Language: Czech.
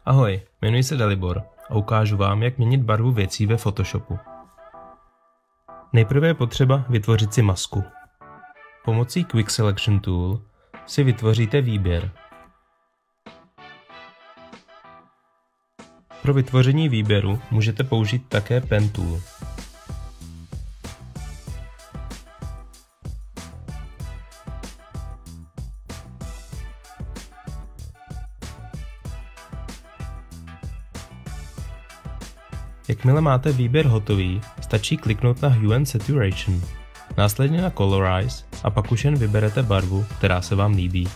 Ahoj, jmenuji se Dalibor a ukážu vám, jak měnit barvu věcí ve Photoshopu. Nejprve je potřeba vytvořit si masku. Pomocí Quick Selection Tool si vytvoříte výběr. Pro vytvoření výběru můžete použít také Pen Tool. Jakmile máte výběr hotový, stačí kliknout na Hue and Saturation, následně na Colorize a pak už jen vyberete barvu, která se vám líbí.